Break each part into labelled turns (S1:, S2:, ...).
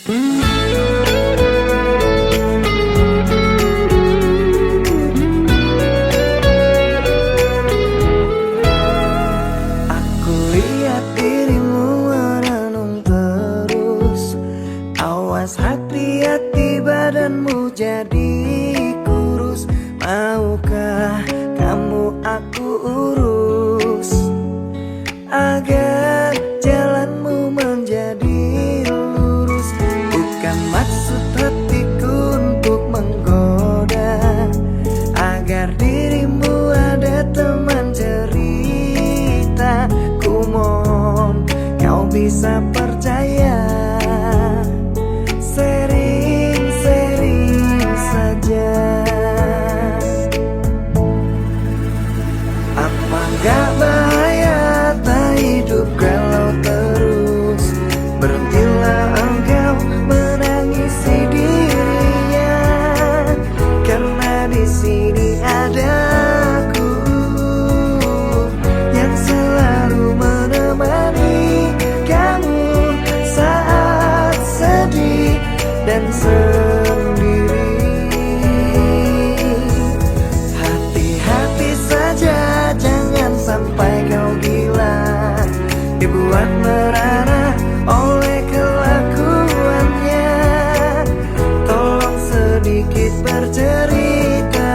S1: Aku lihat dirimu merenung terus. Awas hati-hati badanmu jadi kurus. Maukah kamu aku urus agar jalanmu menjadi lurus? Bukan maksud hatiku untuk menggoda, agar dirimu ada teman cerita. Ku mohon kau bisa percaya, sering-sering saja. Apa gak bahaya tak hidup kalau terus? Berhentilah engkau menangisi dirinya, karena di sini ada aku yang selalu menemani kamu saat sedih dan sendiri. Hati-hati saja, jangan sampai kau gila, dibuat merana oleh kelakuannya. Tolong sedikit bercerita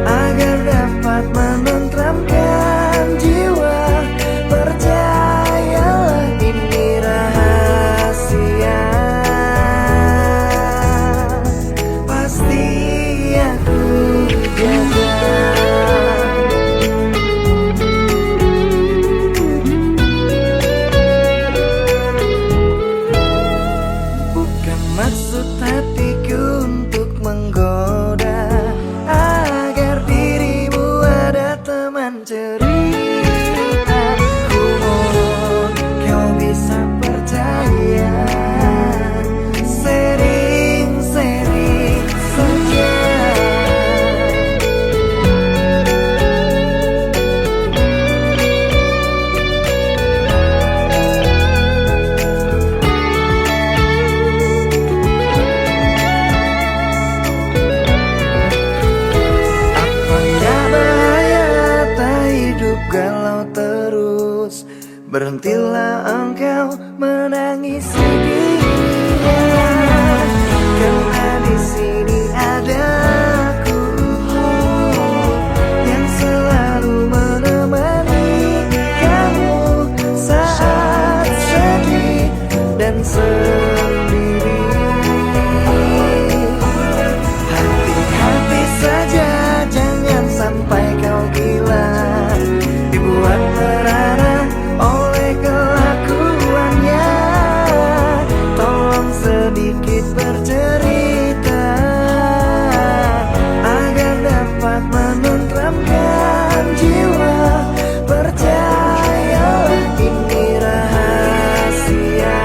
S1: agar dapat menenteramkan jiwa. Percayalah ini rahasia, pasti aku jaga. Bukan maksud hatiku untuk menggoda, agar dirimu ada teman cerita. Ku mohon kau bisa percaya, sering-sering saja. Apa gak bahaya tak hidup galau terus? Berhentilah engkau menangisi dirinya, karena di sini ada aku yang selalu menemani kamu saat sedih dan sendiri. Hati-hati saja, jangan sampai kau gila, dibuat merana oleh kelakuannya. Tolong sedikit bercerita agar dapat menenteramkan jiwa. Percayalah ini rahasia,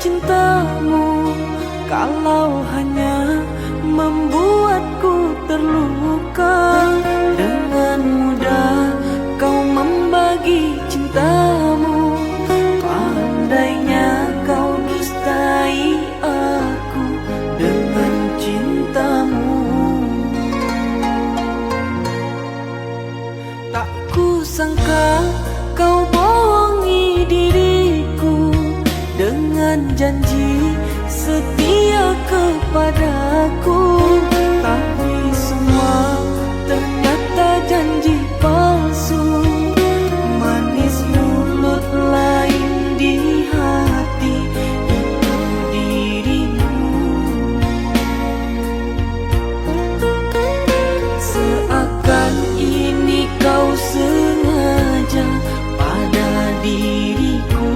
S1: cintamu, kalau hanya membuatku terluka. Dengan mudah kau membagi cintamu, pandainya kau dustai aku dengan cintamu. Tak kusangka kau bohongi diriku dengan janji setia kepadaku, tapi semua ternyata janji palsu. Manis mulut lain di hati itu dirimu. Seakan ini kau sengaja pada diriku.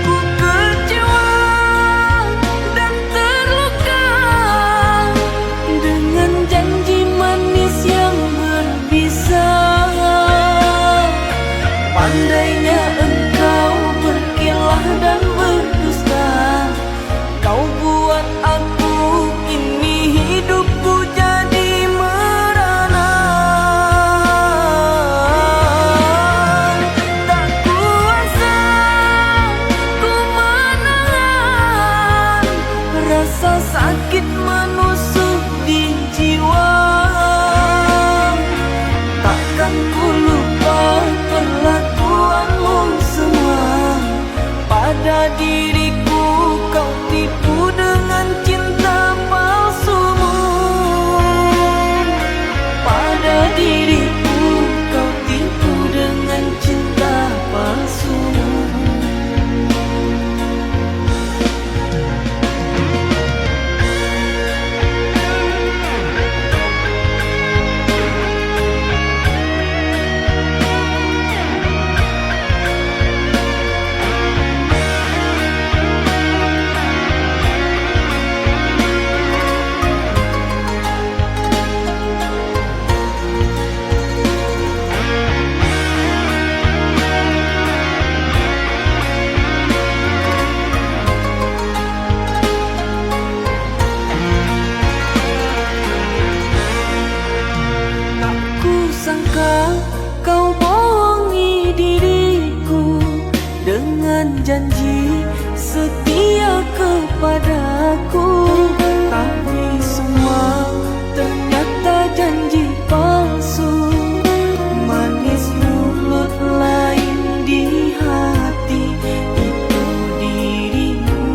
S1: Ku kecewa dan terluka dengan janji manis yang berbisa. Pandainya engkau berkilah dan berdusta, kau buat aku ini hidupku jadi merana. Tak kuasa ku menahan, rasa sakit menusuk di jiwa. Takkan ku lupa perlakuanmu semua pada diriku. Kau tipu dengan cinta palsumu, pada diriku kau tipu dengan cinta palsumu. Tak kusangka kau bohongi diriku dengan janji setia kepadaku, tapi semua ternyata janji palsu. Manis mulut lain di hati itu dirimu.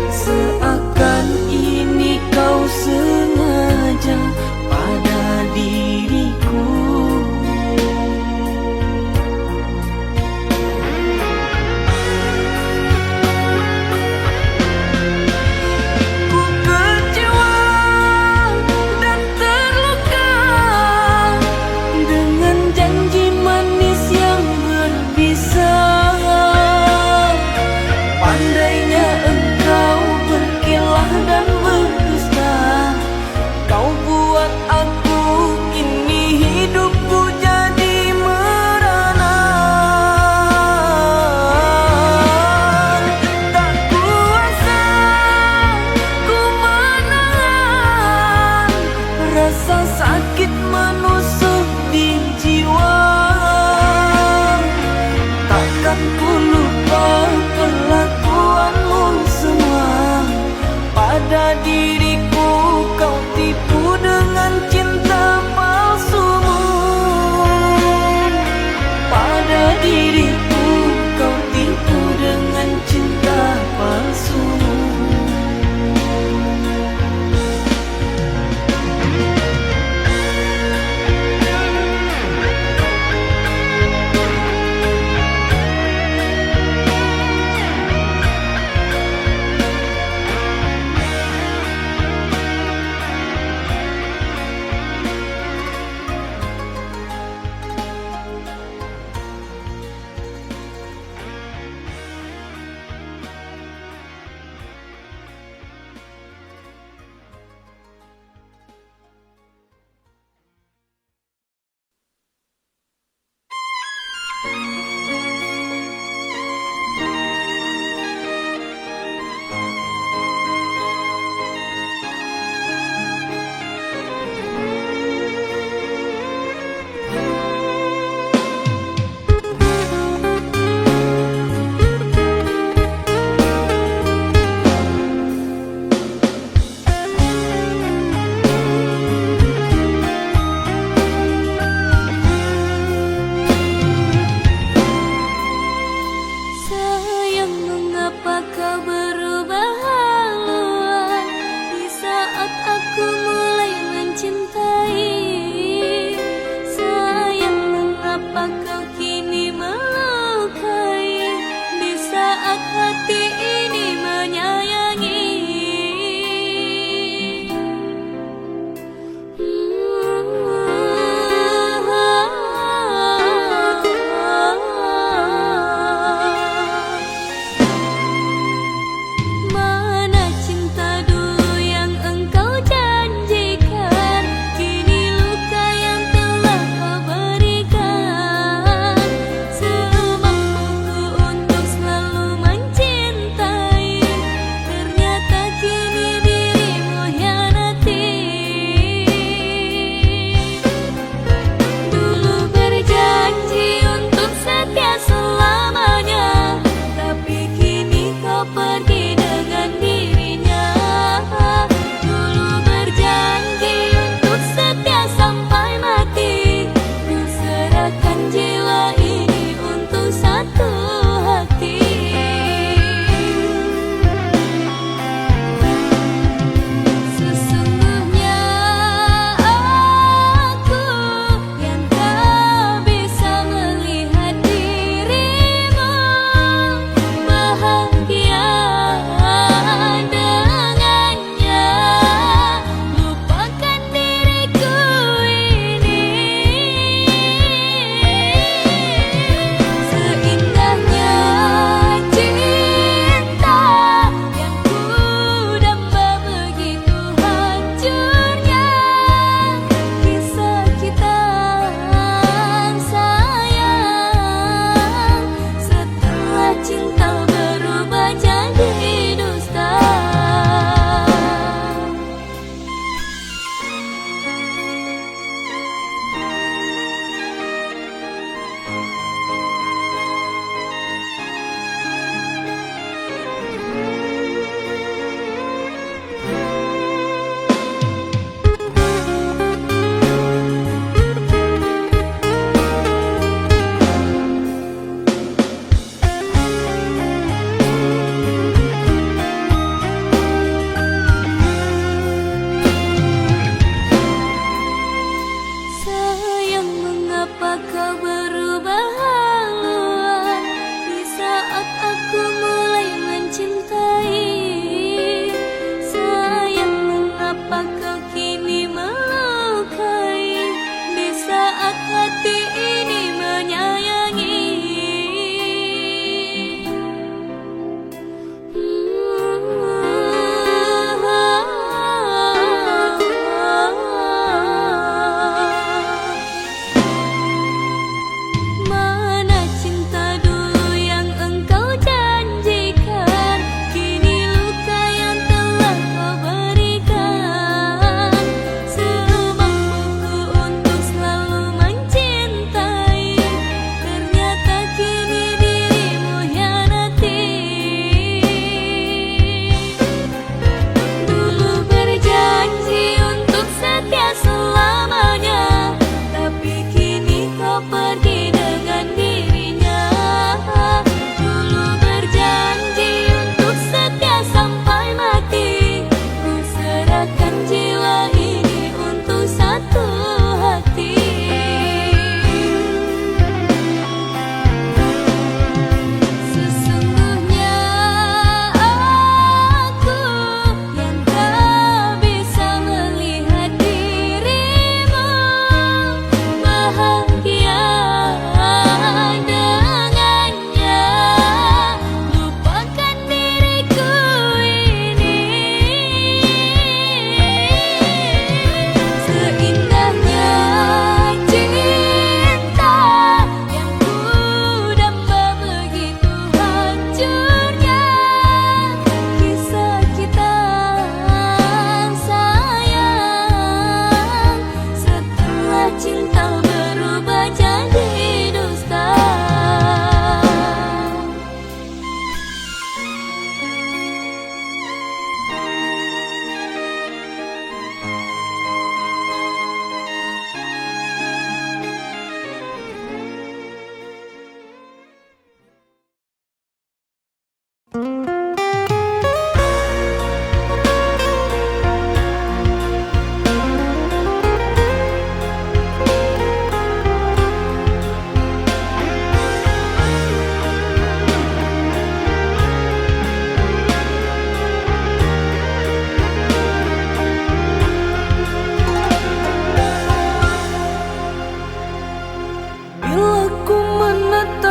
S1: Seakan ini kau sengaja pada diriku.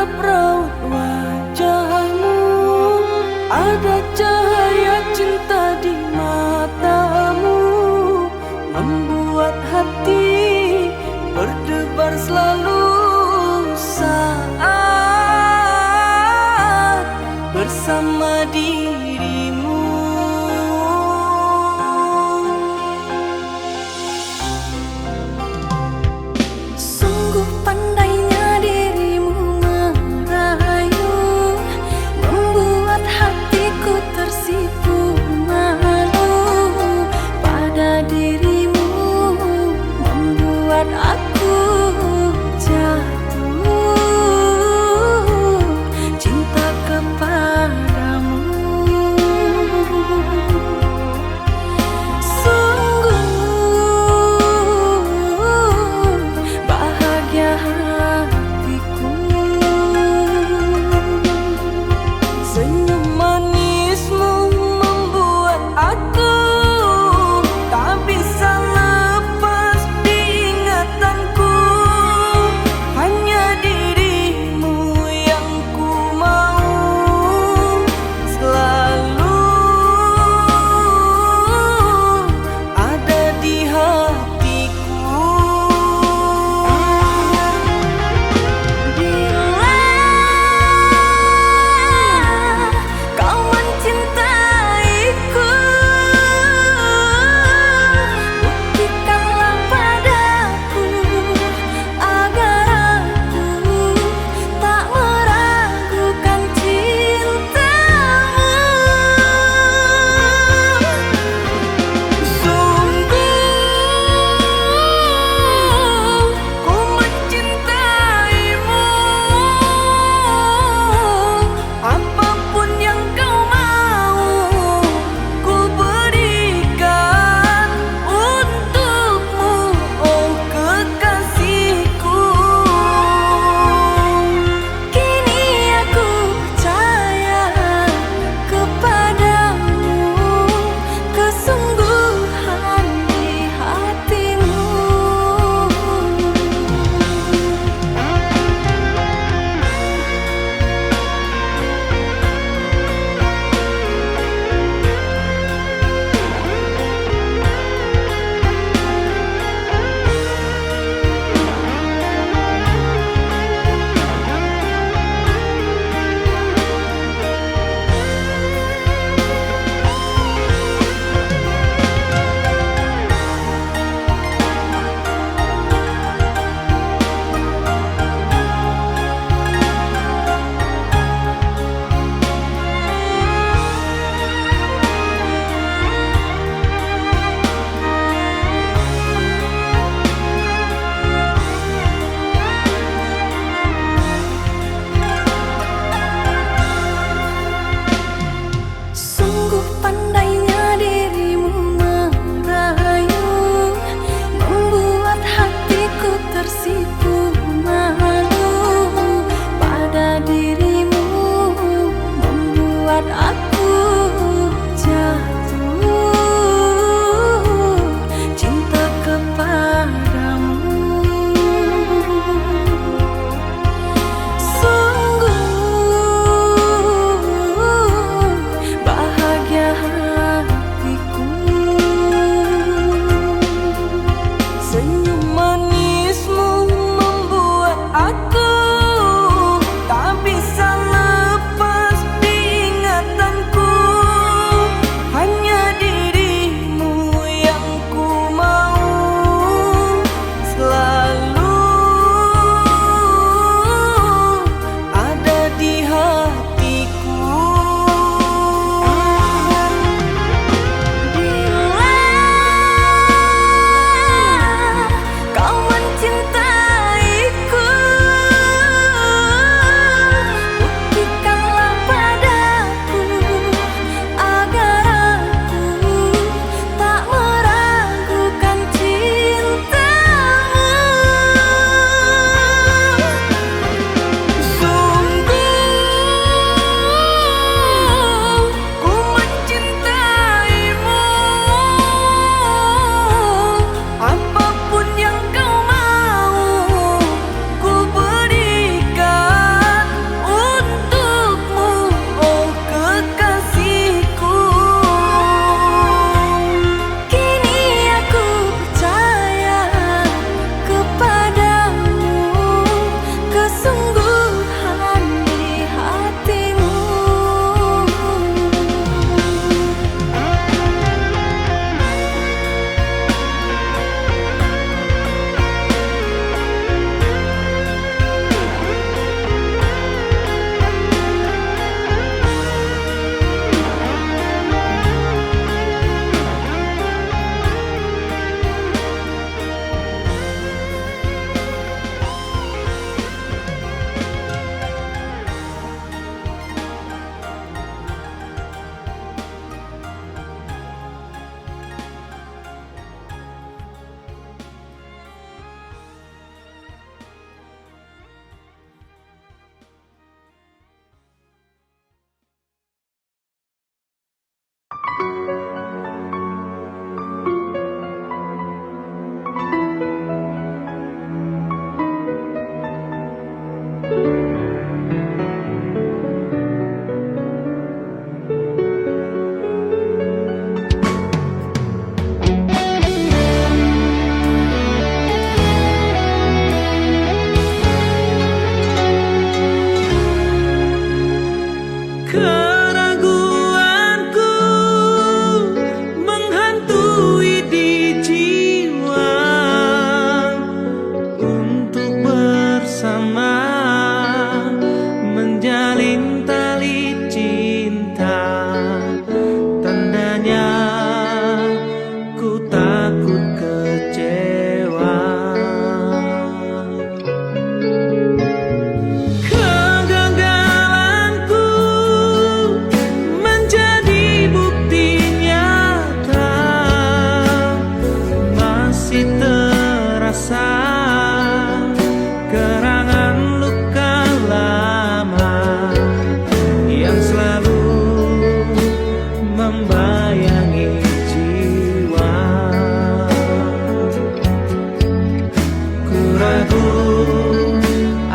S1: tatap raut wajahmu, ada cahaya cinta di matamu, membuat hati berdebar selalu saat bersama dirimu.
S2: Sungguh pandainya dirimu merayu, membuat hatiku tersipu malu pada dirimu, membuat aku jatuh cinta kepadamu.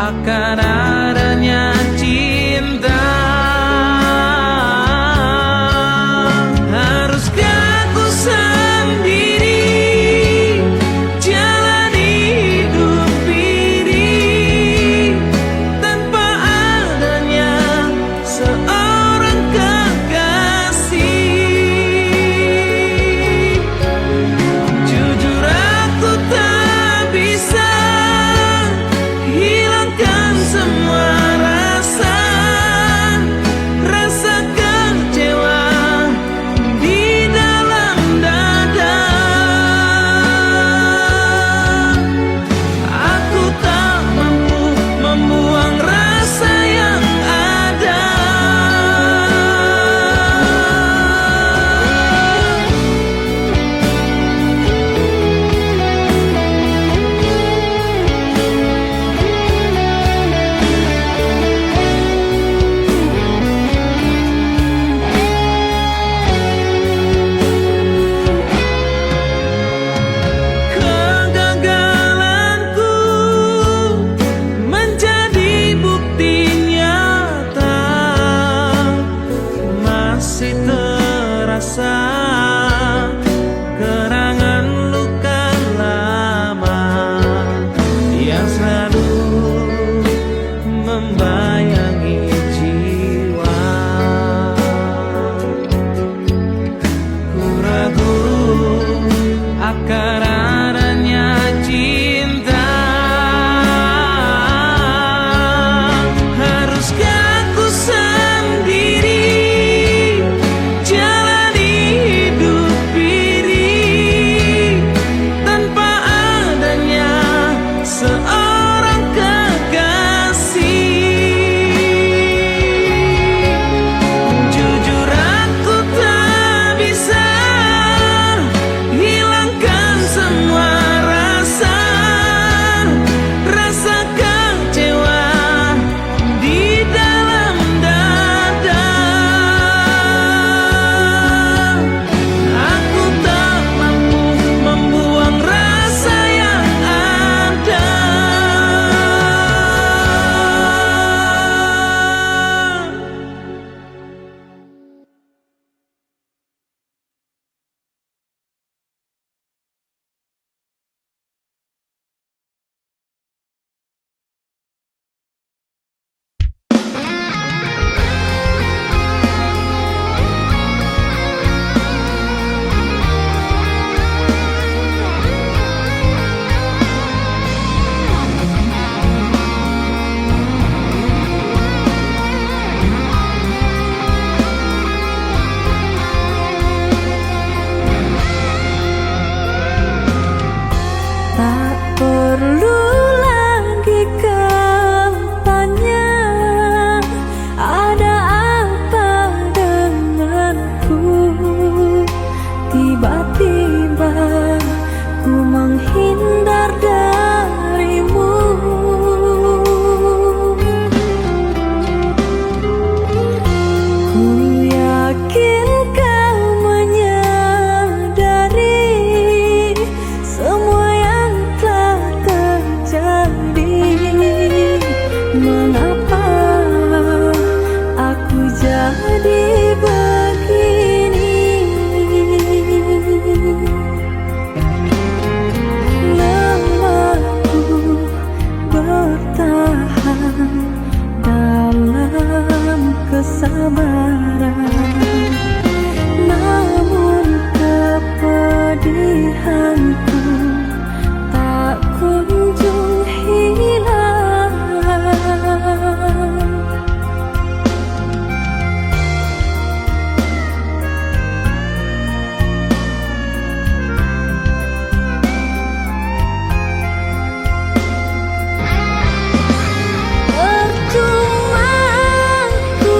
S1: akan adanya cinta. Haruskah ku sendiri jalani hidup ini tanpa adanya seorang kekasih? Jujur aku tak bisa hilangkan semua rasa kecewa di dalam dada. Aku tak mampu membuang rasa yang ada. Kegagalanku menjadi bukti nyata, masih terasa gerangan luka lama yang selalu membayangi jiwa. Ku ragu akan adanya cinta. Haruskah ku sendiri jalani hidup ini tanpa adanya seorang kekasih? Jujur aku tak bisa hilangkan semua rasa kecewa di dalam dada. Aku tak mampu membuang rasa yang ada. Tak perlu lagi kau tanya ada apa denganku. Tiba-tiba ku menghindar darimu. Ku yakin kau menyadari semua yang telah terjadi. Mengapa aku jadi begini? Lamaku bertahan dalam kesabaran, namun kepedihanku tak kunjung hilang. Percuma ku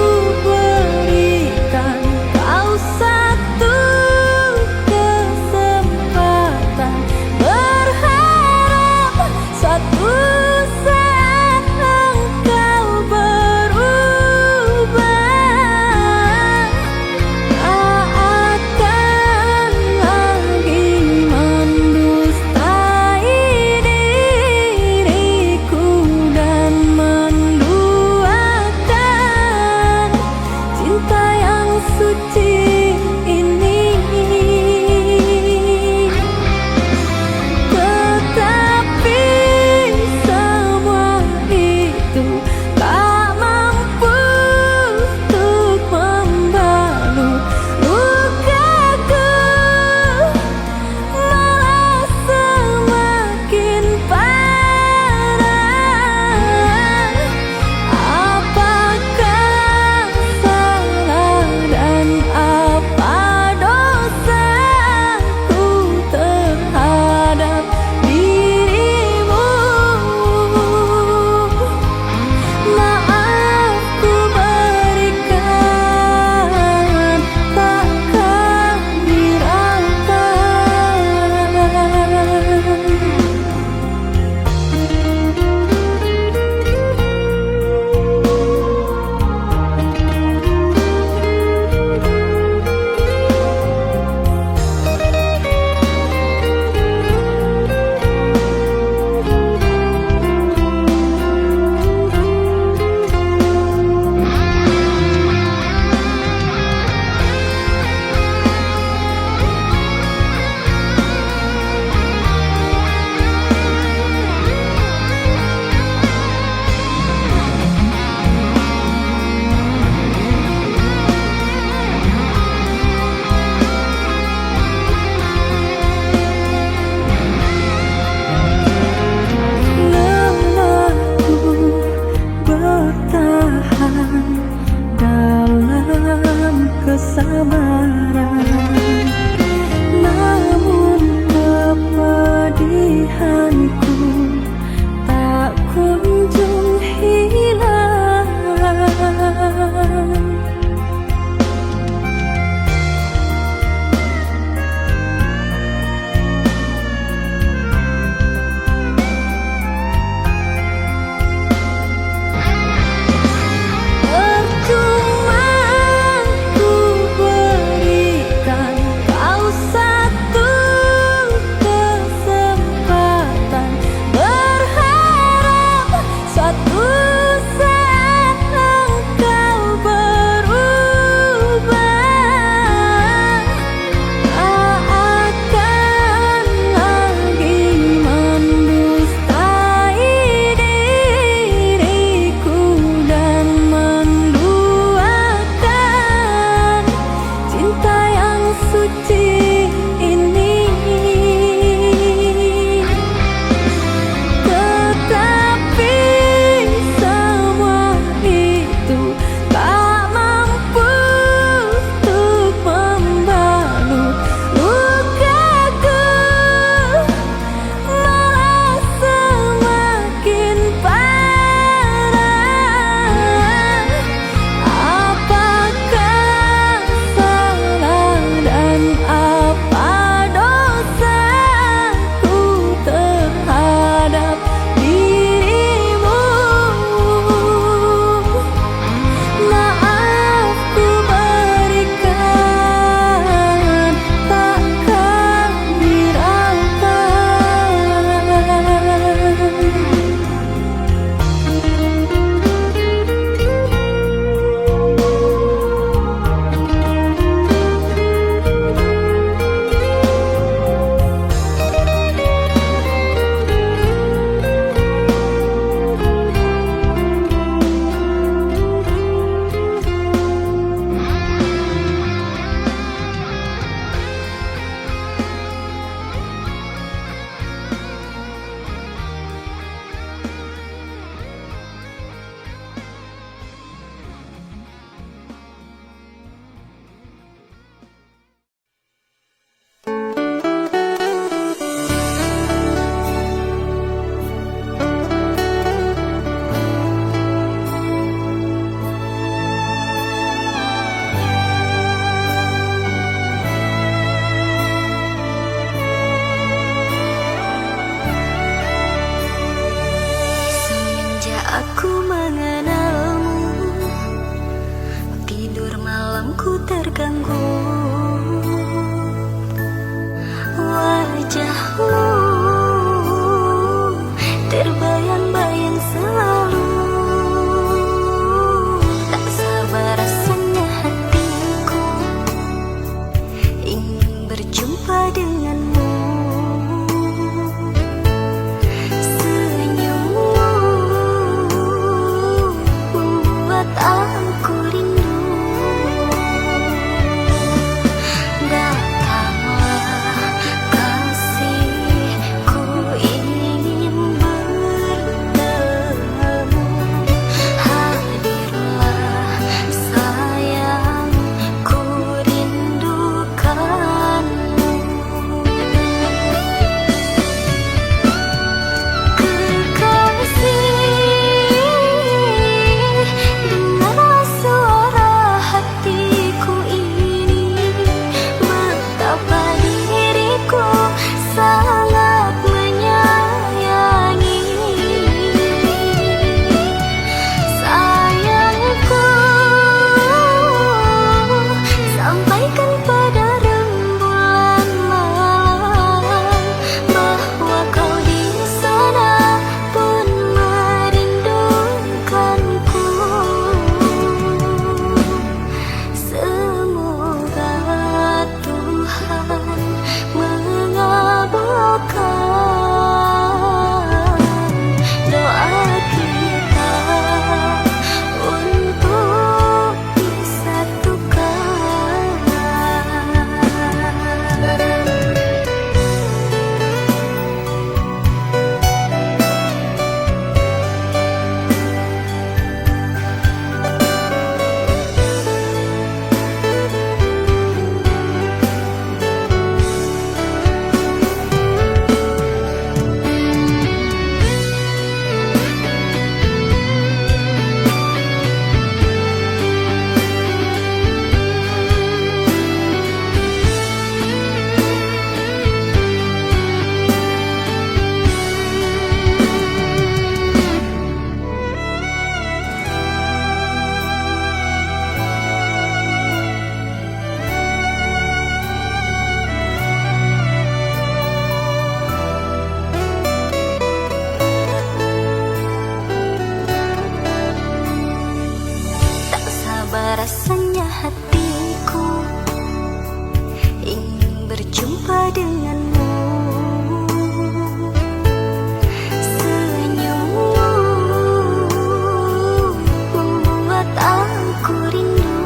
S2: Aku mengenalmu, tidur malamku terganggu. Wajahmu terbayang-bayang selalu. Tak sabar rasanya hatiku ingin berjumpa denganmu. Aku rindu. Datanglah kasihku, ingin bertemu. Hadirlah sayang, ku rindukanmu. Kekasih, rasanya hatiku ingin berjumpa denganmu. Senyummu membuat aku rindu.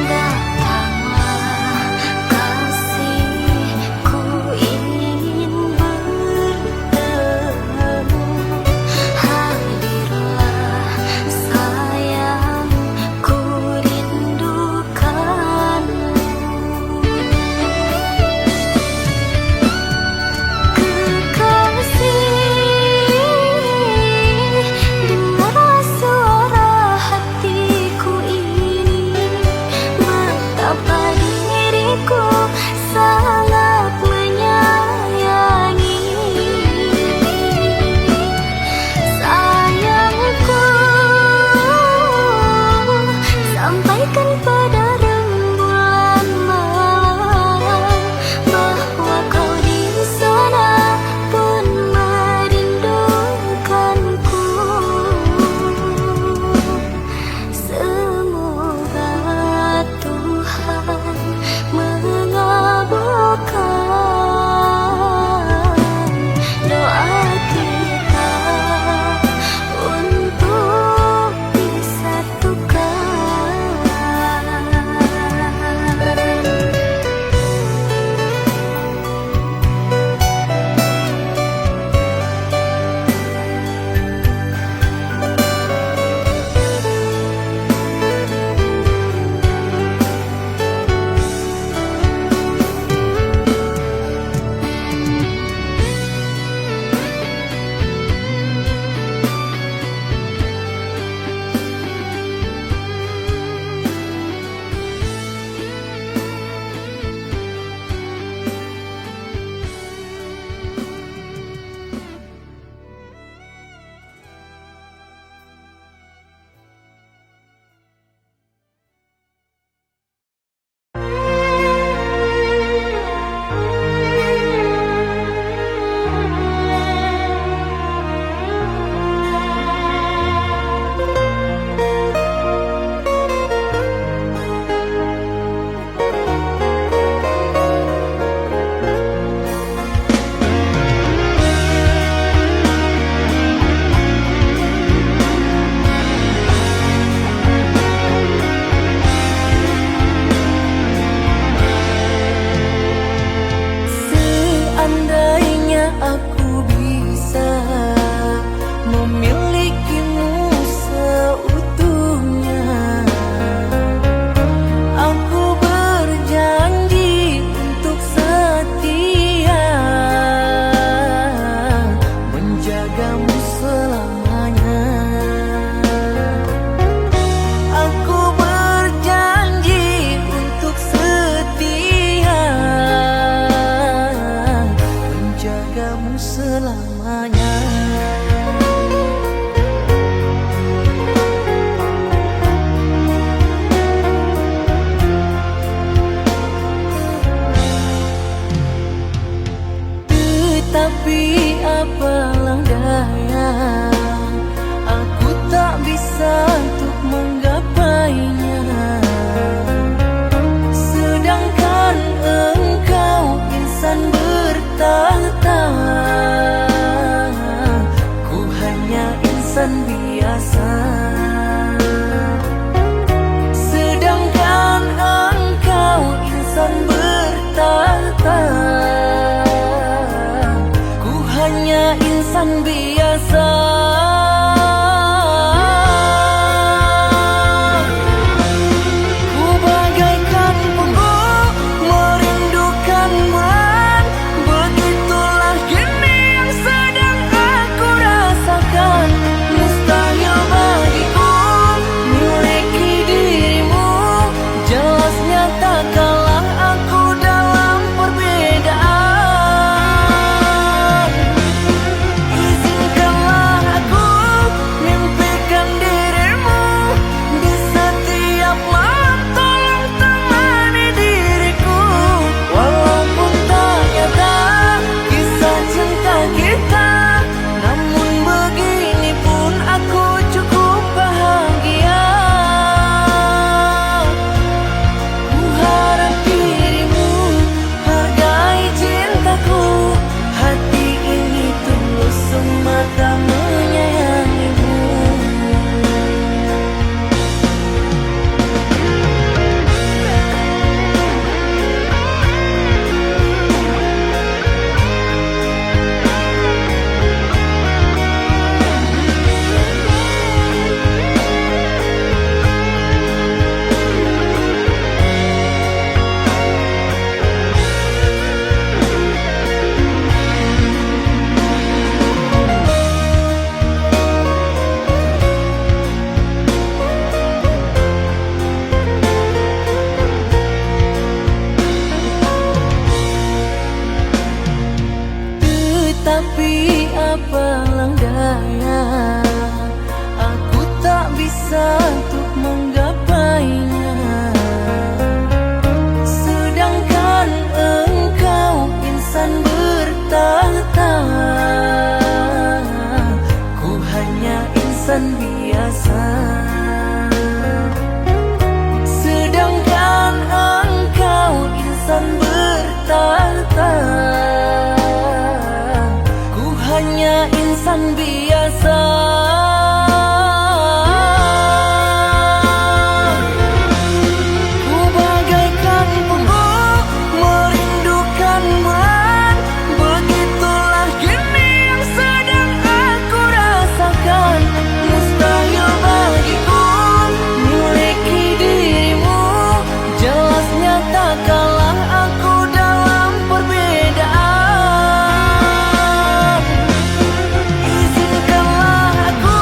S2: Datanglah kasihku, ingin bertemu. Hadirlah sayang, ku rindukanmu.
S1: menjagamu selamanya. Aku berjanji untuk setia menjagamu selamanya. Tetapi apalah daya, aku tak bisa untuk menggapainya. Sedangkan engkau insan bertahta, ku hanya insan biasa. Sedangkan engkau insan bertahta, hanya insan biasa. Ku bagaikan pungguk merindukanmu, begitulah kini yang sedang aku rasakan. Mustahil bagiku miliki dirimu, jelasnya tak kalah aku dalam perbedaan. Tapi apalah daya, aku tak bisa untuk menggapainya. Sedangkan engkau insan bertahta, ku hanya insan biasa. Sedangkan engkau insan bertahta, hanya insan biasa. Ku bagaikan pungguk merindukanmu, begitulah kini yang sedang aku rasakan. Mustahil bagiku miliki dirimu, jelasnya tak kalah aku dalam perbedaan. Izinkanlah aku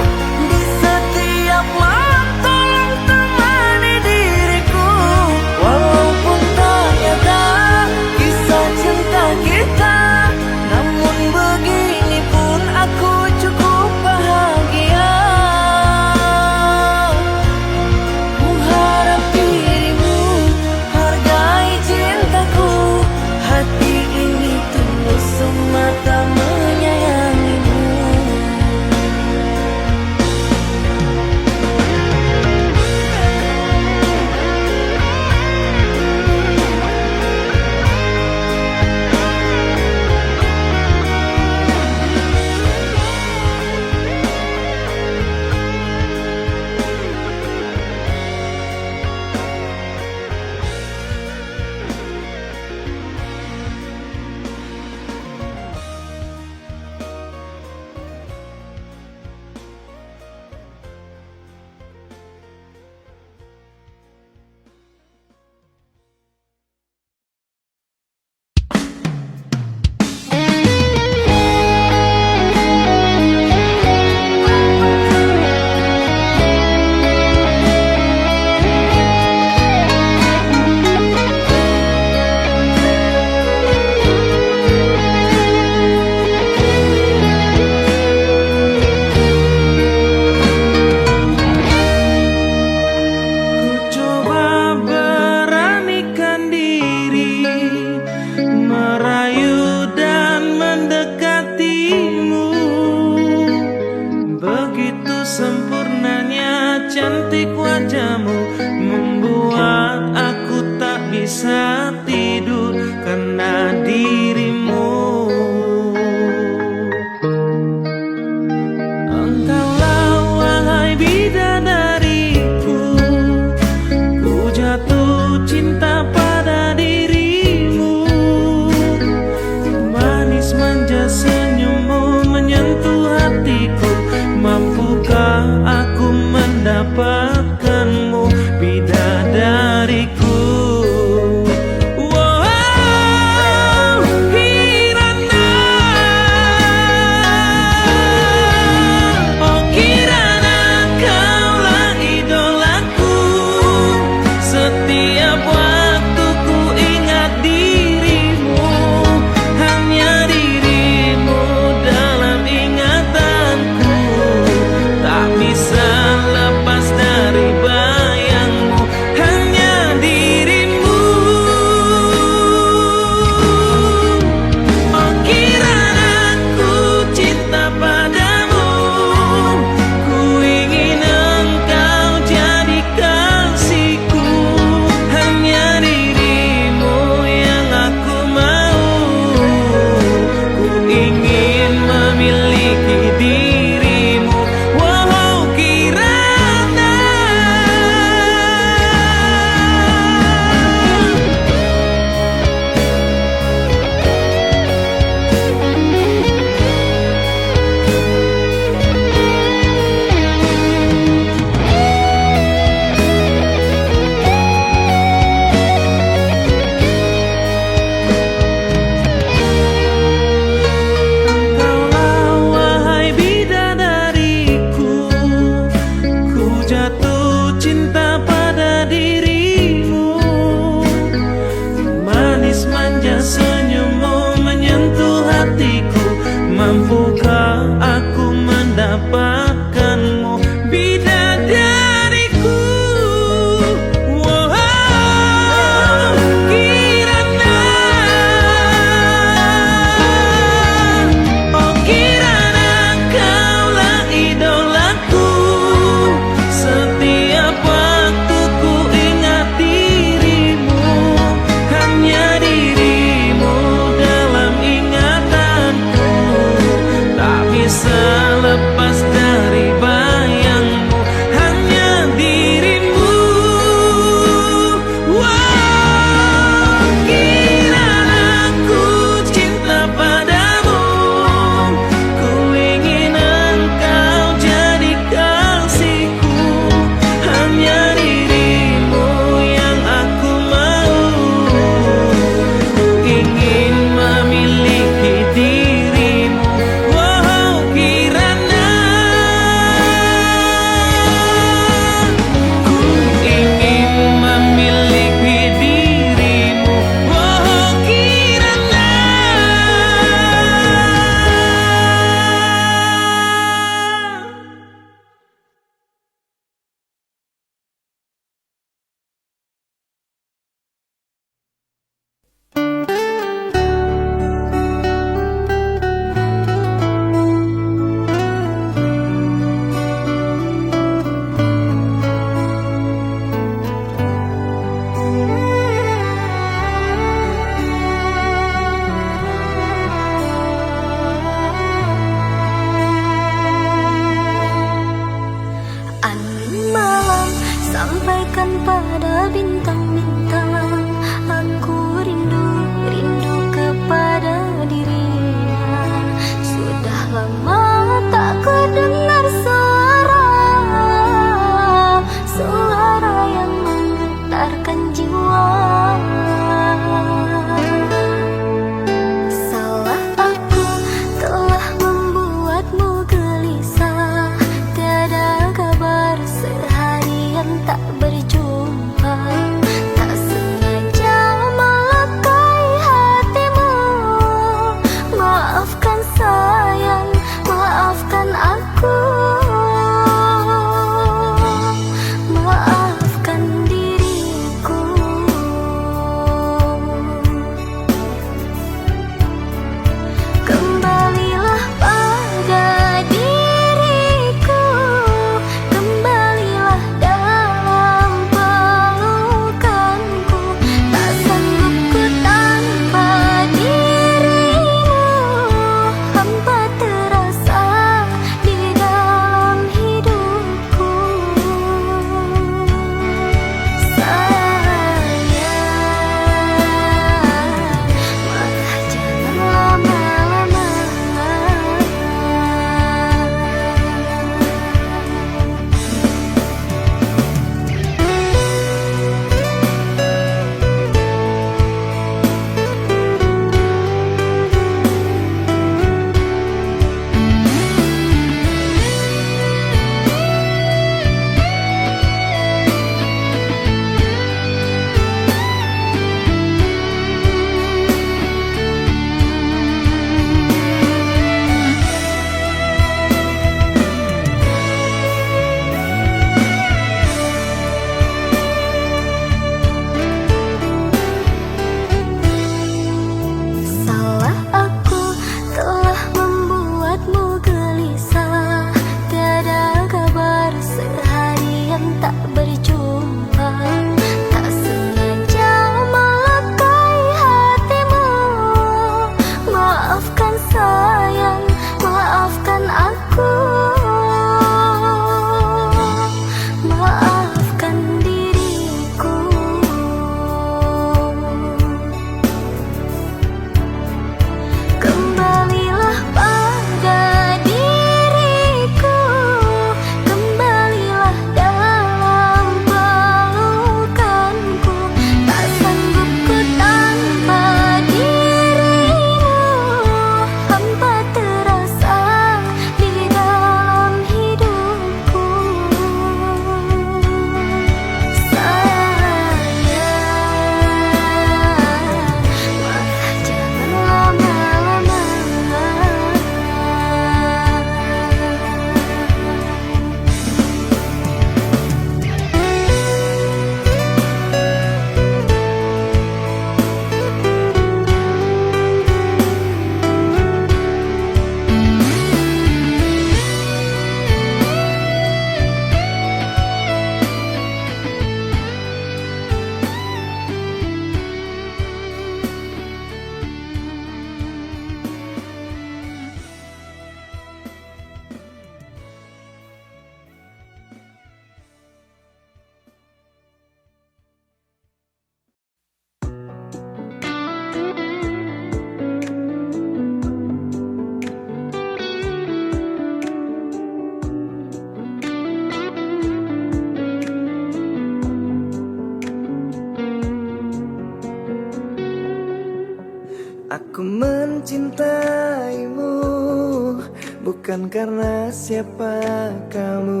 S1: Bukan karena siapa kamu,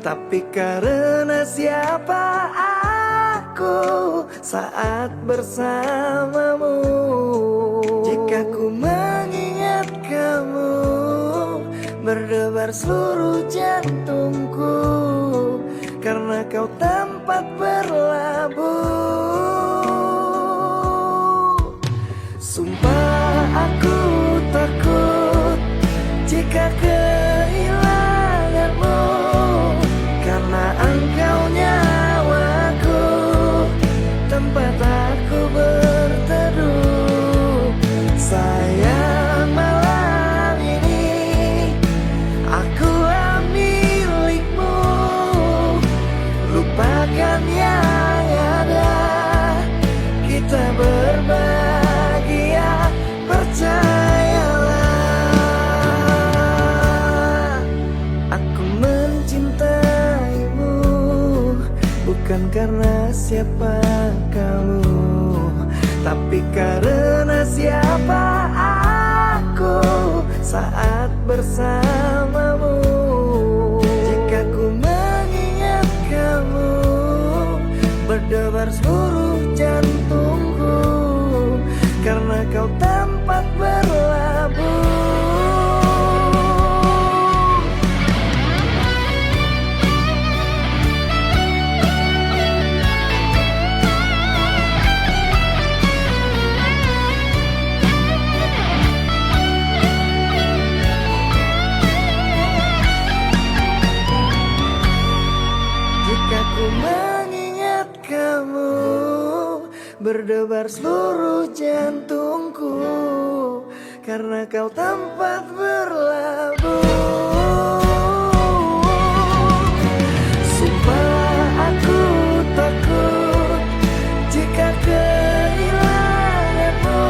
S1: tapi karena siapa aku saat bersamamu. Jika ku mengingat kamu, berdebar seluruh jantungku, karena kau tempat berlabuh. Sumpah aku takut jika kehilanganmu, karena engkau nyawaku, tempat aku berteduh. Sayang, malam ini akulah milikmu. Lupakan yang ada, kita berbahagia, percayalah. Aku mencintaimu bukan karena siapa kamu, tapi karena siapa aku saat bersamamu. Jika ku mengingat kamu, berdebar seluruh jantungku, karena kau tempat berlabuh. Jika ku mengingat kamu, berdebar seluruh jantungku, karena kau tempat berlabuh. Sumpah aku takut jika kehilanganmu,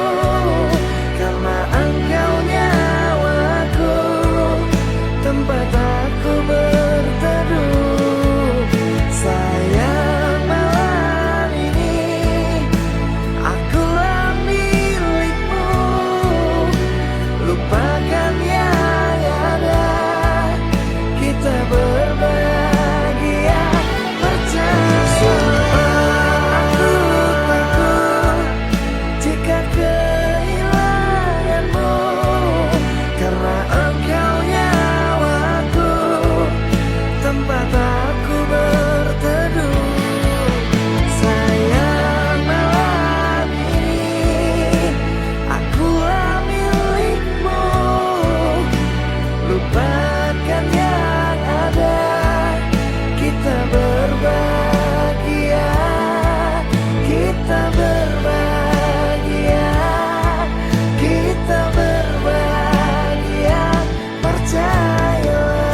S1: karena engkau nyawaku, tempat aku berteduh. Sayang, malam ini akulah milikmu. Lupakan yang ada, kita berbahagia, percayalah. Aku takut jika kehilanganmu, karena engkau nyawaku, tempat aku berteduh. Sayang, malam ini akulah milikmu. Lupakan yang ada, kita berbahagia, kita berbahagia, kita berbahagia, percayalah.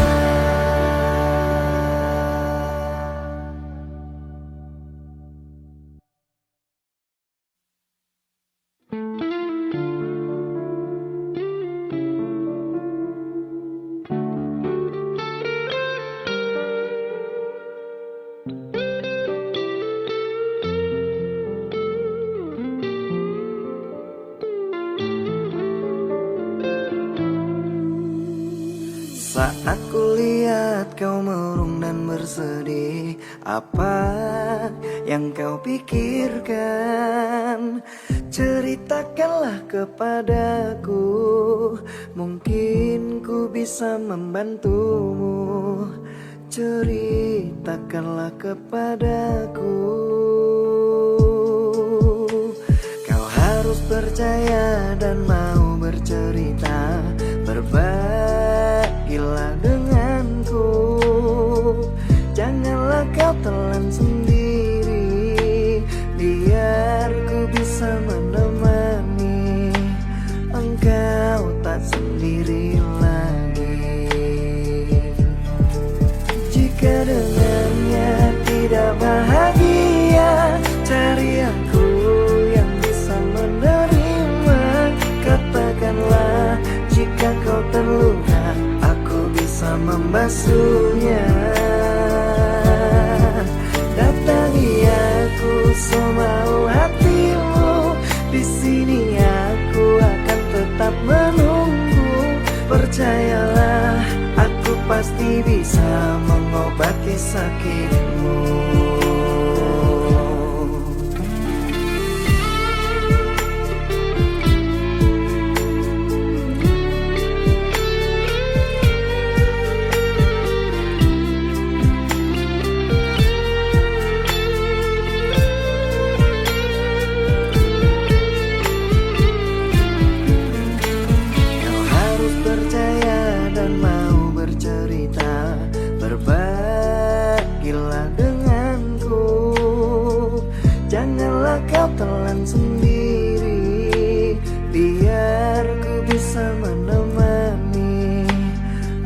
S1: Saat ku lihat kau murung dan bersedih, apa yang kau pikirkan? Ceritakanlah kepadaku, mungkin ku bisa membantumu. Ceritakanlah kepadaku. Kau harus percaya dan mau bercerita, berbagilah denganku. Janganlah kau telan sendiri, biar ku bisa menemani. Engkau tak sendiri lagi. Jika dengannya tidak bahagia, cari aku yang bisa menerima. Katakanlah jika kau terluka, aku bisa membasuhnya. Datangi aku semau hatimu, di sini aku akan tetap menunggu. Percayalah, aku pasti bisa mengobati sakitmu. Percaya dan mau bercerita, berbagilah denganku. Janganlah kau telan sendiri, biar ku bisa menemani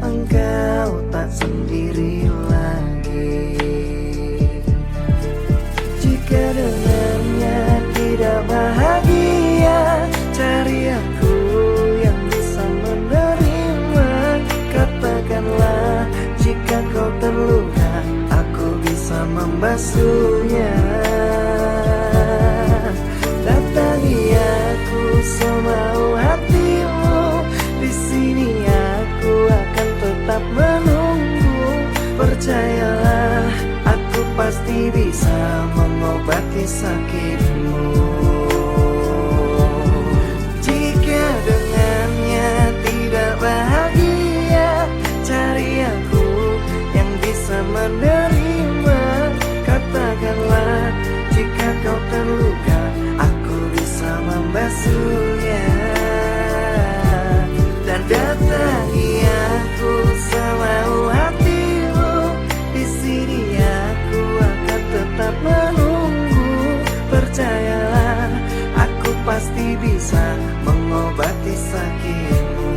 S1: engkau tak sendiri lagi. Jika dengannya tidak bahagia, cari aku yang bisa menerima. Katakanlah jika kau terluka, aku bisa membasuhnya. Datangi aku semau hatimu, di sini aku akan tetap menunggu. Percayalah, aku pasti bisa mengobati sakitmu. Jika dengannya tidak bahagia, cari aku yang bisa menerima. Katakanlah jika kau terluka, aku bisa membasuhnya. Dan datangi aku semau hatimu, di sini aku akan tetap menunggu. Percayalah, aku pasti bisa mengobati sakitmu.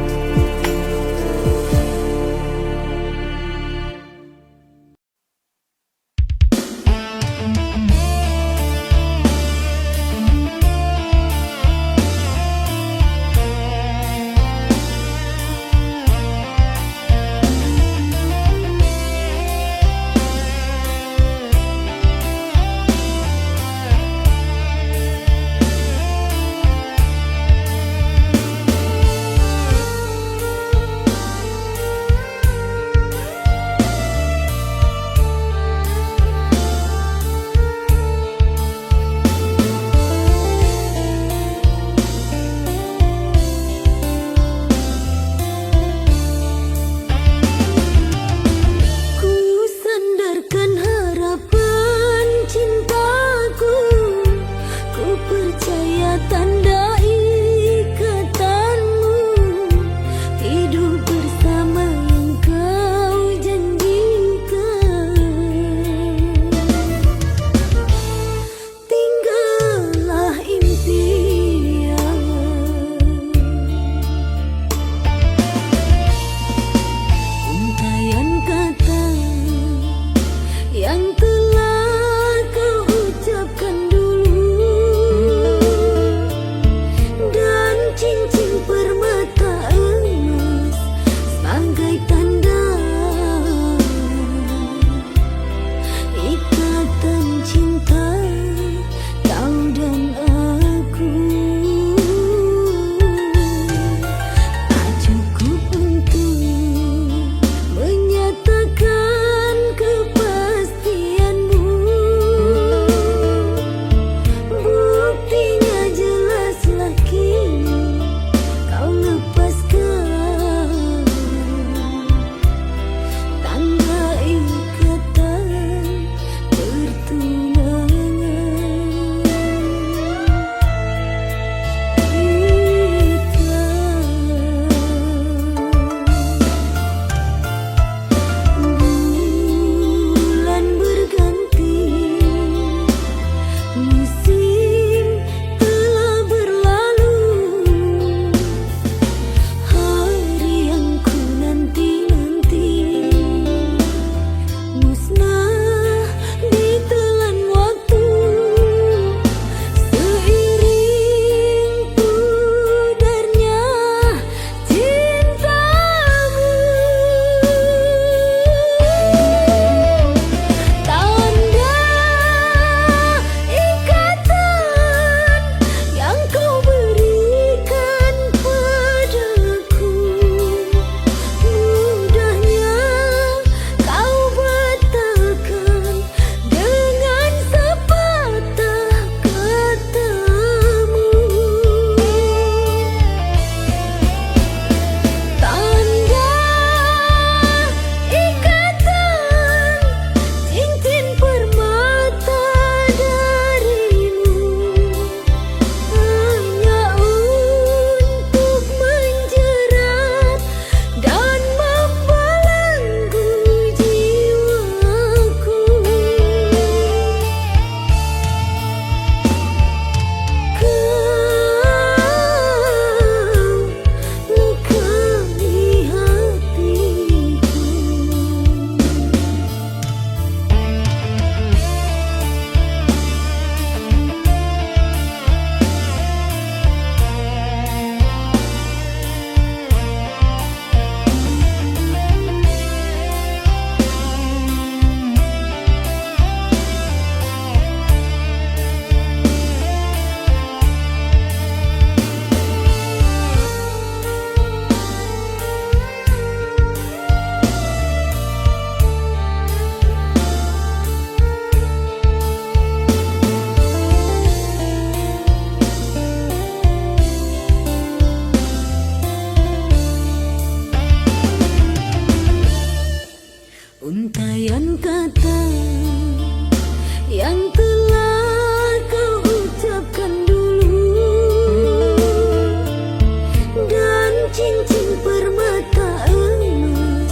S2: cincin permata emas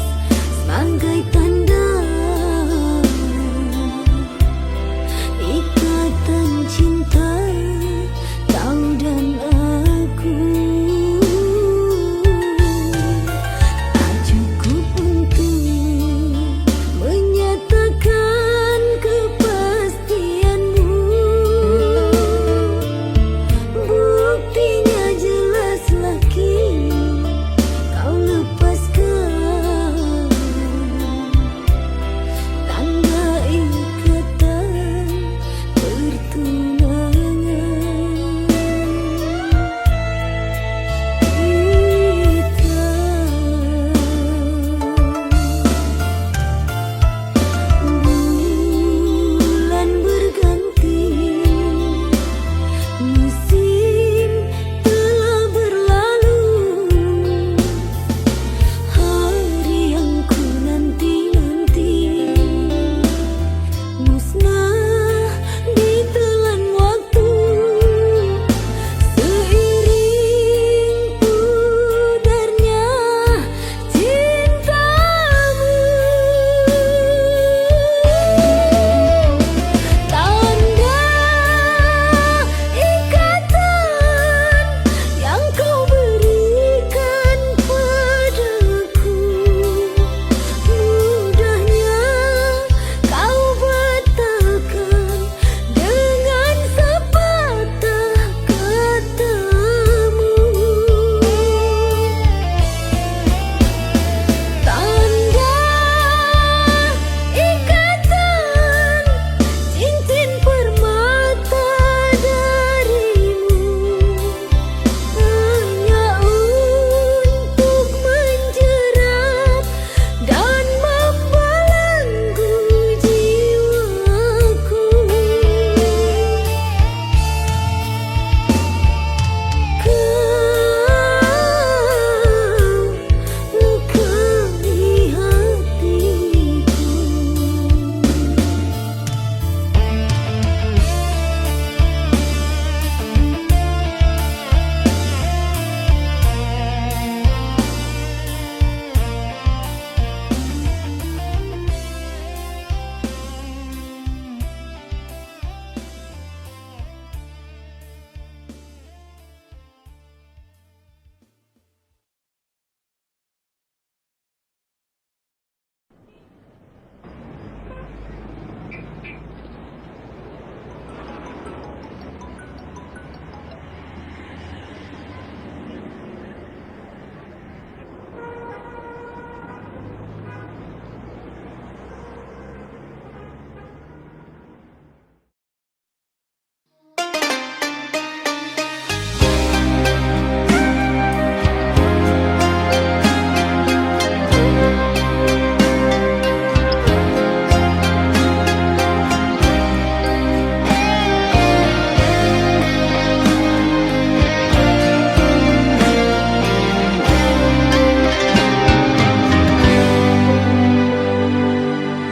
S2: sebagai tanda ikatan cinta kau dan aku. Tak cukup untuk menyatakan kepastianmu, buktinya jelas lagi kau lepaskan tanda ikatan pertunangan kita. Bulan berganti, musim telah berlalu, hari yang ku nanti-nanti musnah ditelan waktu seiring pudarnya cintamu. Tanda ikatan yang kau berikan padaku, mudahnya kau batalkan dengan sepatah katamu. Tanda ikatan cincin permata darimu hanya untuk menjerat dan membelenggu jiwaku. Kau lukai hatiku.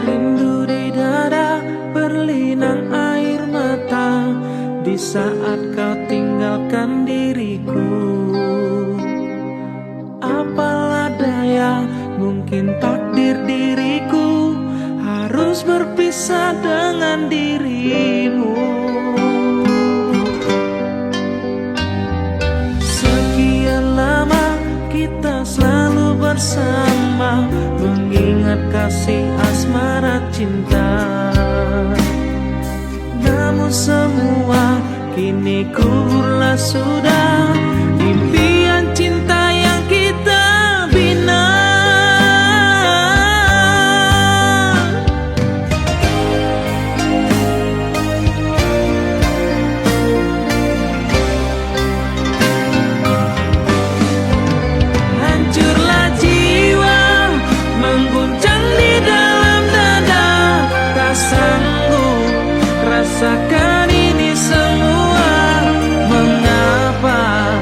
S1: Rindu di dada berlinang air mata di saat kau tinggalkan diriku. Apalah daya, mungkin takdir diriku harus berpisah dengan dirimu. Sekian lama kita selalu bersama, mengingat kasih asmara cinta. Namun semua kini kuburlah sudah, impian cinta yang kita bina. Hancurlah jiwa, mengguncang di dalam dada, tak sanggup rasakan ini semua. Mengapa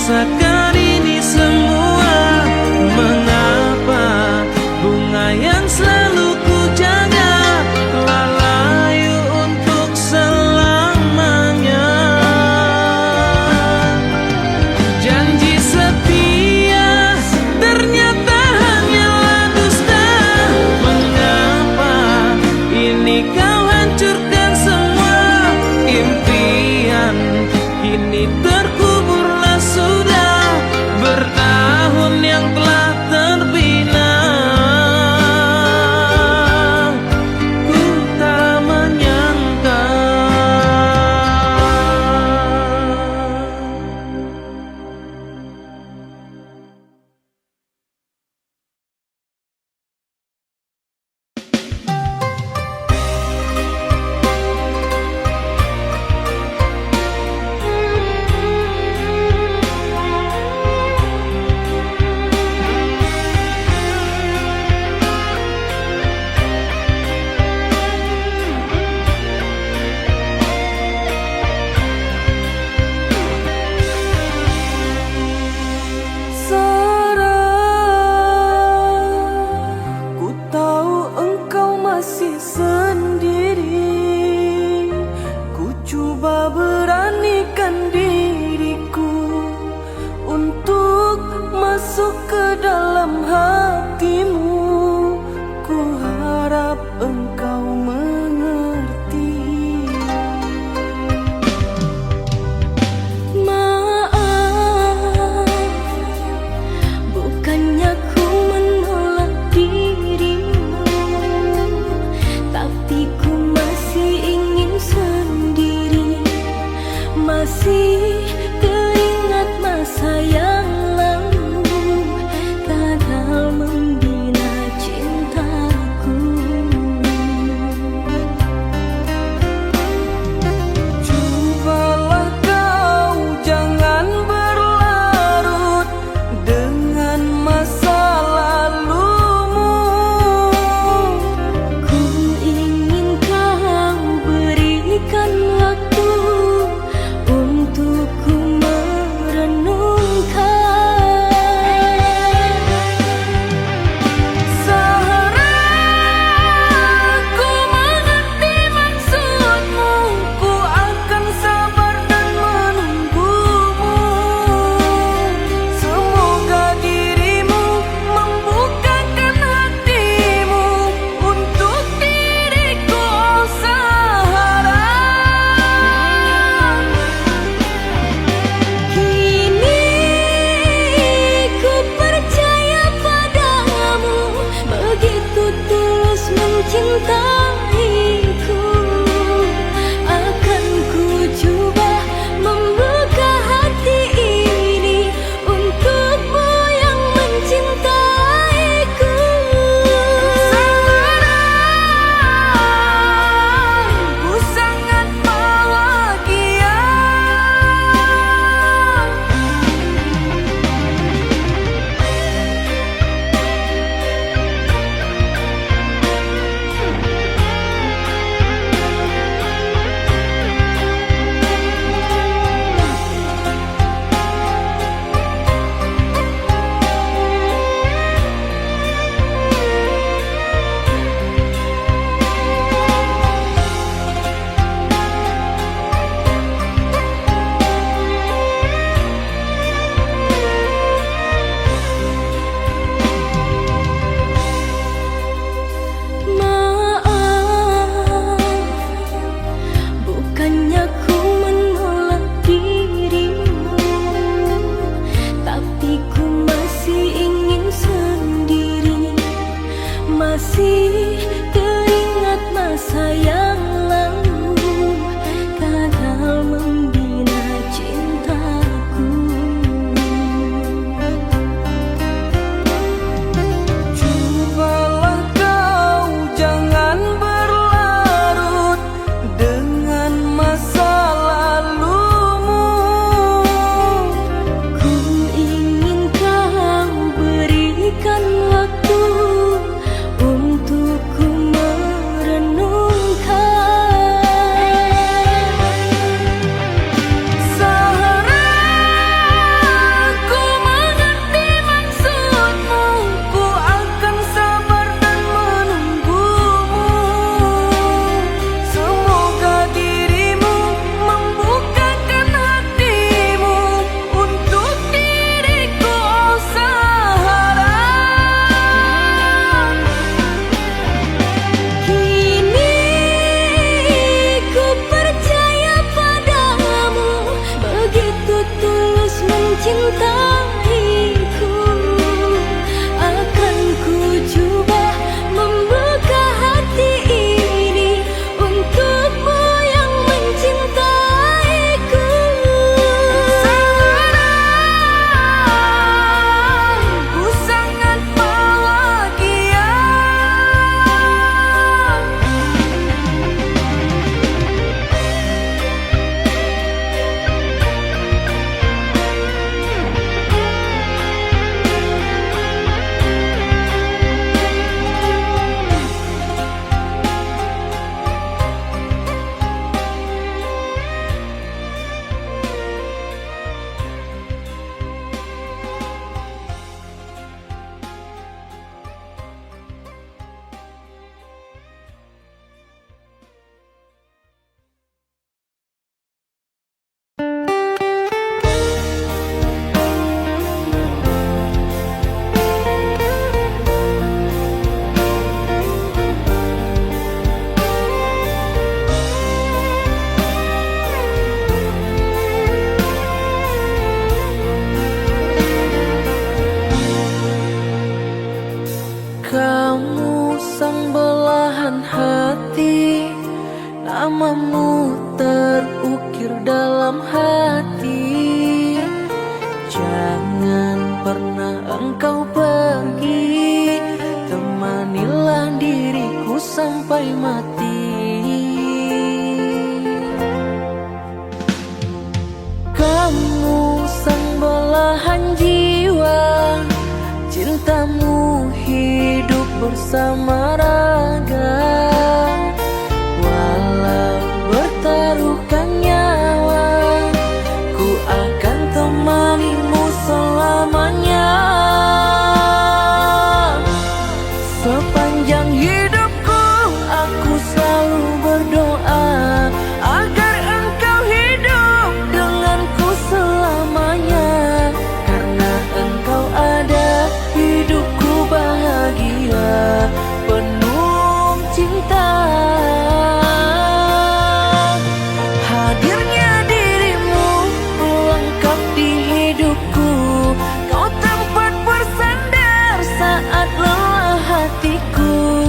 S1: rasakan ini semua? Mengapa bunga yang selalu ku jaga telah layu untuk selamanya? Janji setia ternyata hanyalah dusta. Mengapa ini kau hancurkan semua? Impian kini terkuburlah sudah, bertahun yang telah terbina. Ku tak menyangka.
S2: Ku tahu engkau masih sendiri. Ku coba beranikan diriku untuk masuk ke dalam hatimu. Ku harap engkau mengerti. Maaf, bukannya ku menolak dirimu, tapi ku masih ingin sendiri. Masih teringat masa yang lalu, gagal membina cintaku. Cobalah kau jangan berlarut dengan masa lalumu. Ku ingin kau berikan waktu untuk ku merenungkan. mencintaiku. Akan ku coba membuka hati ini untukmu yang mencintaiku. Sekarang ku sangat bahagia. Kamu sang belahan hati, namamu terukir dalam hati. Jangan pernah engkau pergi, temanilah diriku sampai mati. Kamu sang belahan jiwa, cintamu hidup bersama raga. Walau bertaruhkan nyawa, ku akan temanimu selamanya. Sepanjang hidupku aku selalu berdoa agar engkau hidup denganku selamanya. Karena engkau ada, hidupku bahagia, penuh cinta. Hadirnya dirimu lengkap di hidupku, kau tempat bersandar saat lelah hatiku.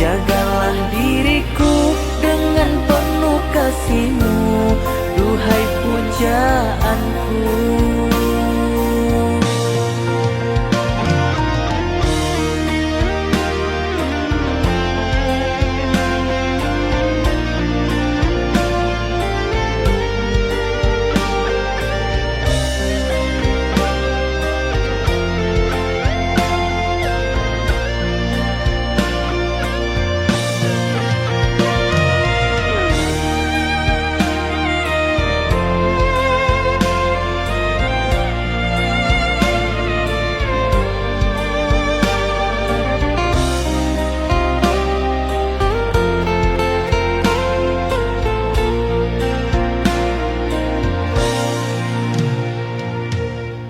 S2: Jagalah diriku dengan penuh kasih-Mu, duhai pujaanku.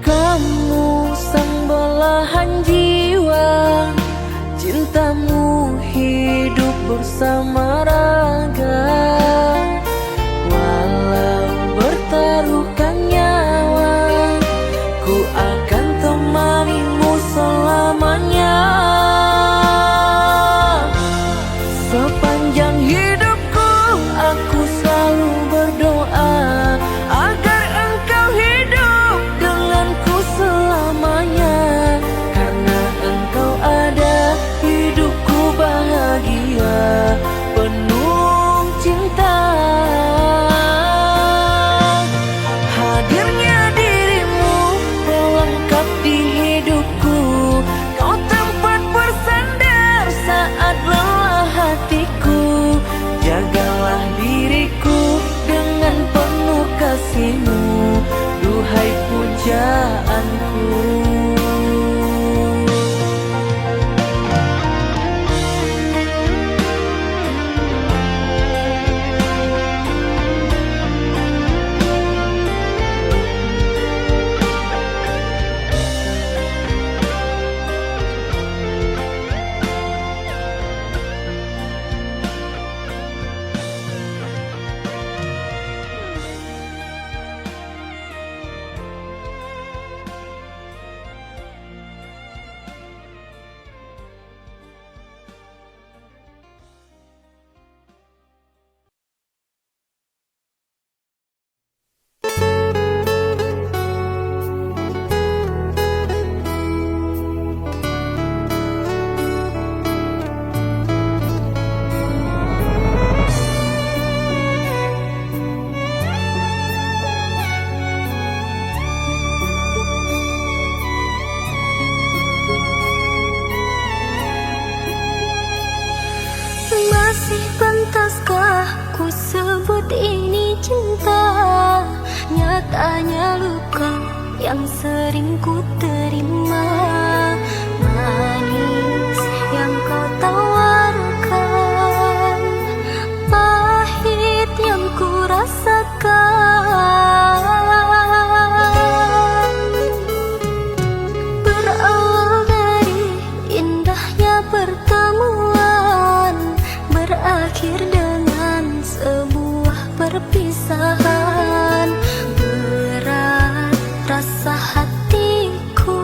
S2: Kamu sang belahan jiwa, cintamu hidup bersama raga. Walau bertaruhkan nyawa, ku akan temanimu selamanya. Sepanjang hidupku aku selalu berdoa agar engkau hidup denganku selamanya. Karena engkau ada, hidupku bahagia, ini cinta, nyatanya luka yang sering ku terima. Manis yang kau tawarkan, pahit yang ku rasakan. Berawal dari indahnya pertemuan, berakhir dengan sebuah perpisahan. Berat rasa hatiku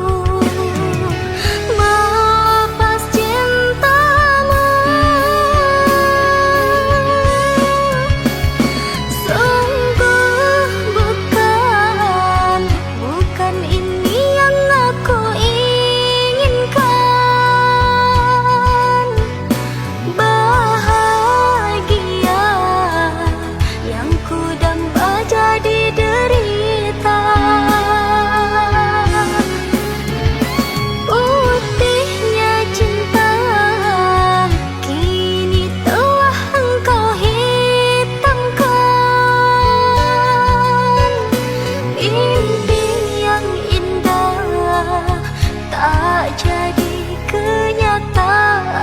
S2: melepas cintamu. Sungguh bukan ini yang aku inginkan. Bahagia yang ku damba jadi derita. Putihnya cinta kini telah engkau hitamkan. Mimpi yang indah tak jadi kenyataan.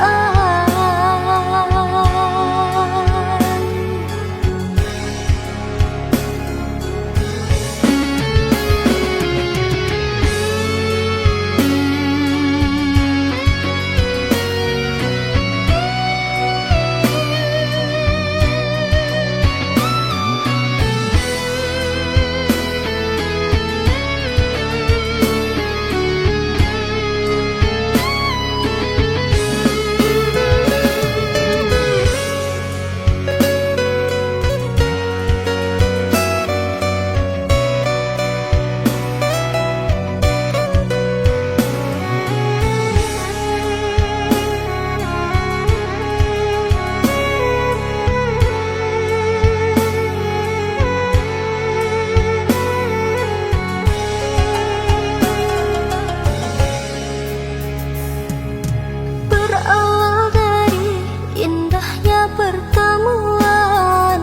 S2: Berawal dari indahnya pertemuan,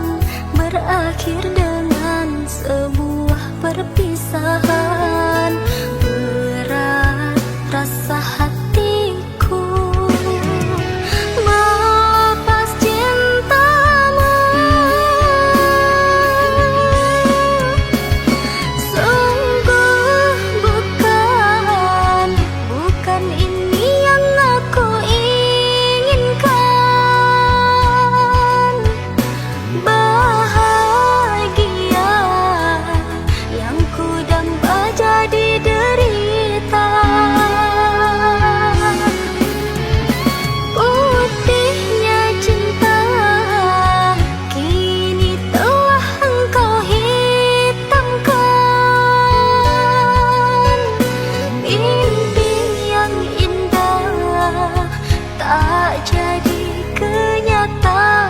S2: berakhir dengan sebuah perpisahan. Berat rasa hatiku melepas cintamu. Sungguh bukan ini yang aku inginkan. Bahagia yang ku damba jadi derita. Putihnya cinta kini telah engkau hitamkan. Mimpi yang indah tak jadi kenyataan.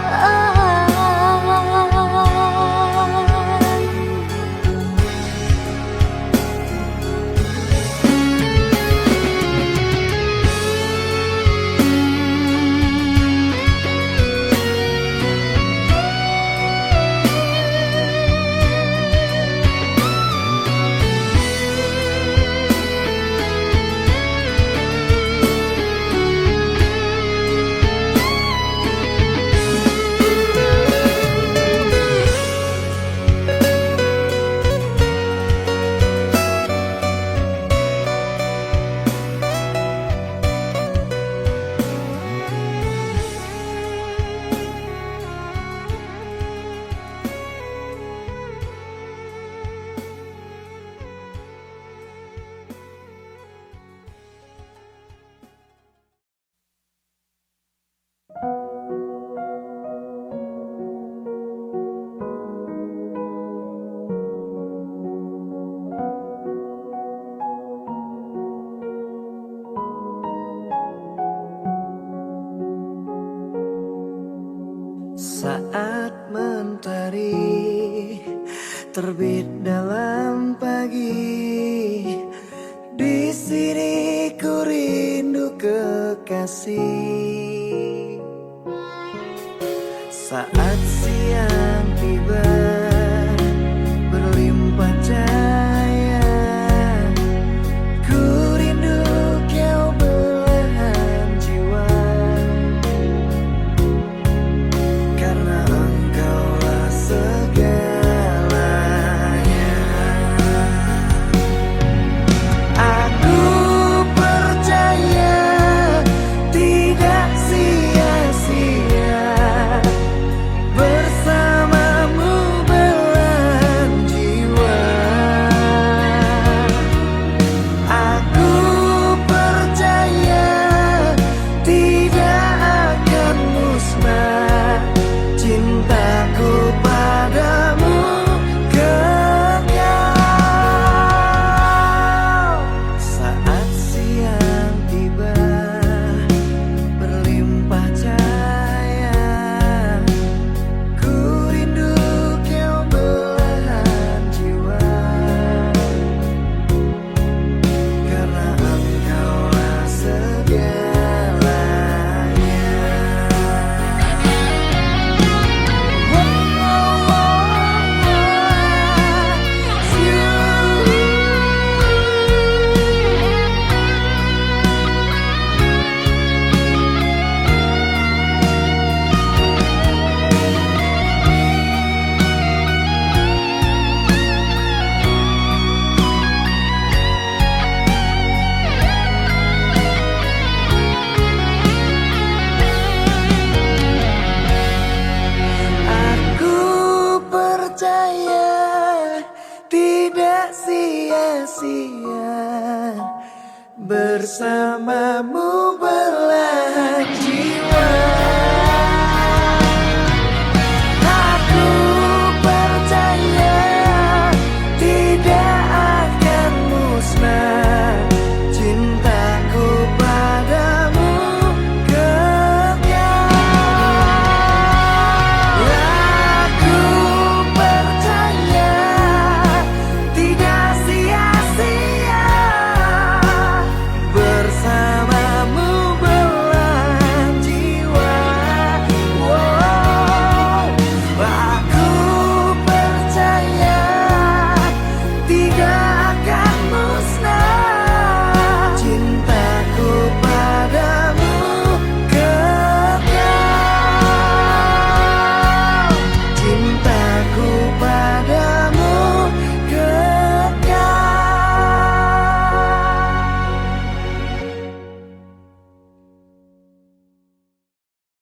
S1: Saat mentari terbit dalam pagi, di sini ku rindu kekasih. Saat siang tiba tiba berlimpah cahaya, ku rindu kau belahan jiwa, karena engkaulah segalanya. Aku percaya tidak sia-sia bersamamu belahan jiwa. Aku percaya tidak akan musnah cintaku padamu kekal. Saat siang tiba berlimpah cahaya, ku rindu kau belahan jiwa, karena engkaulah segalanya. Aku percaya tidak sia-sia bersamamu